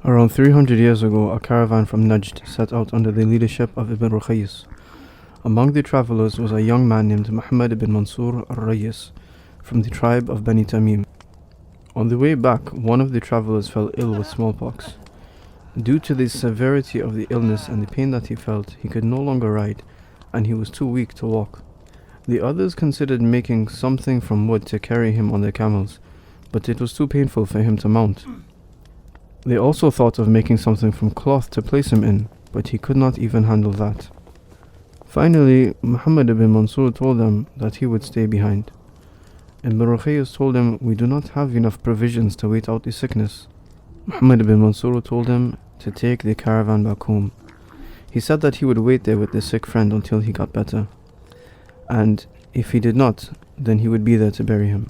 Around 300 years ago, a caravan from Najd set out under the leadership of Ibn Rukhayis. Among the travelers was a young man named Muhammad ibn Mansur al-Rayis from the tribe of Bani Tameem. On the way back, one of the travelers fell ill with smallpox. Due to the severity of the illness and the pain that he felt, he could no longer ride, and he was too weak to walk. The others considered making something from wood to carry him on their camels, but it was too painful for him to mount. They also thought of making something from cloth to place him in, but he could not even handle that. Finally, Muhammad ibn Mansur told them that he would stay behind. Ibn Rukhayis told him, "We do not have enough provisions to wait out the sickness." Muhammad ibn Mansur told him to take the caravan back home. He said that he would wait there with the sick friend until he got better, and if he did not, then he would be there to bury him.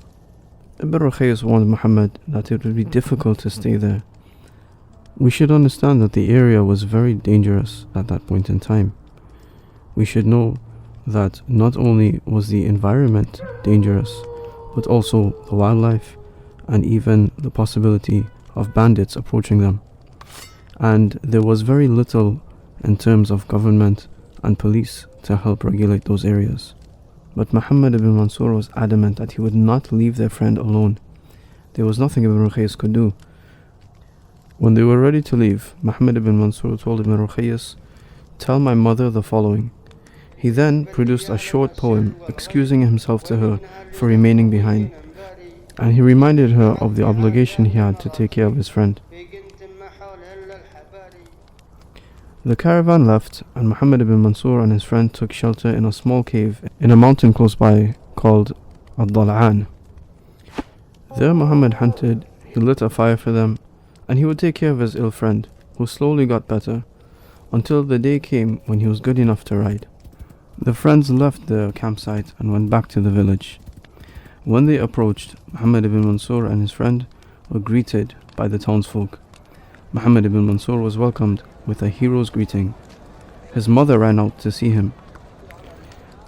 Ibn Rukhayis warned Muhammad that it would be difficult to stay there. We should understand that the area was very dangerous at that point in time. We should know that not only was the environment dangerous, but also the wildlife and even the possibility of bandits approaching them. And there was very little in terms of government and police to help regulate those areas. But Muhammad ibn Mansur was adamant that he would not leave their friend alone. There was nothing Ibn Rukhayis could do. When they were ready to leave, Muhammad ibn Mansur told Ibn Rukhayis, "Tell my mother the following." He then produced a short poem excusing himself to her for remaining behind, and he reminded her of the obligation he had to take care of his friend. The caravan left, and Muhammad ibn Mansur and his friend took shelter in a small cave in a mountain close by called Abu Dhal'an. There Muhammad hunted, he lit a fire for them, and he would take care of his ill friend, who slowly got better, until the day came when he was good enough to ride. The friends left the campsite and went back to the village. When they approached, Muhammad ibn Mansur and his friend were greeted by the townsfolk. Muhammad ibn Mansur was welcomed with a hero's greeting. His mother ran out to see him.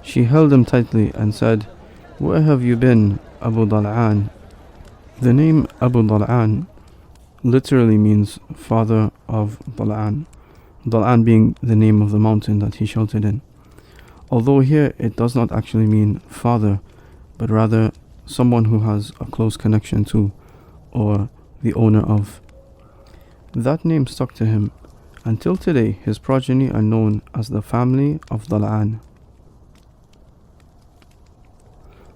She held him tightly and said, "Where have you been, Abu Dhal'an?" The name Abu Dhal'an literally means father of Dhal'an, Dhal'an being the name of the mountain that he sheltered in. Although here it does not actually mean father, but rather someone who has a close connection to, or the owner of. That name stuck to him. Until today, his progeny are known as the family of Dhal'an.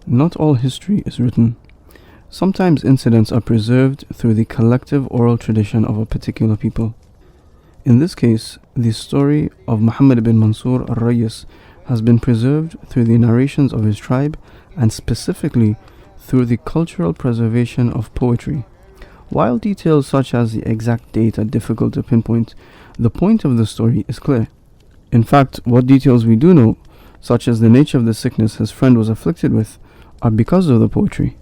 Not all history is written. Sometimes incidents are preserved through the collective oral tradition of a particular people. In this case, the story of Muhammad ibn Mansur al-Rayis has been preserved through the narrations of his tribe and specifically through the cultural preservation of poetry. While details such as the exact date are difficult to pinpoint, the point of the story is clear. In fact, what details we do know, such as the nature of the sickness his friend was afflicted with, are because of the poetry.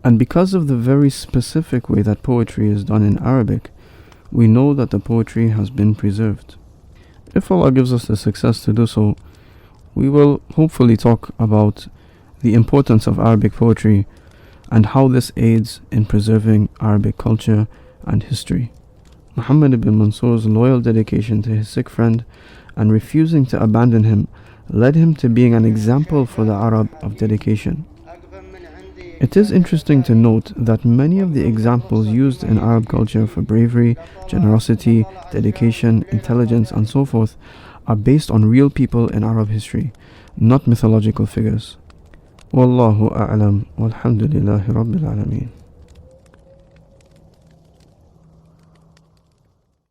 And because of the very specific way that poetry is done in Arabic, we know that the poetry has been preserved. If Allah gives us the success to do so, we will hopefully talk about the importance of Arabic poetry and how this aids in preserving Arabic culture and history. Muhammad ibn Mansur's loyal dedication to his sick friend and refusing to abandon him led him to being an example for the Arab of dedication. It is interesting to note that many of the examples used in Arab culture for bravery, generosity, dedication, intelligence, and so forth are based on real people in Arab history, not mythological figures. Wallahu a'lam, walhamdulillahi rabbil alameen.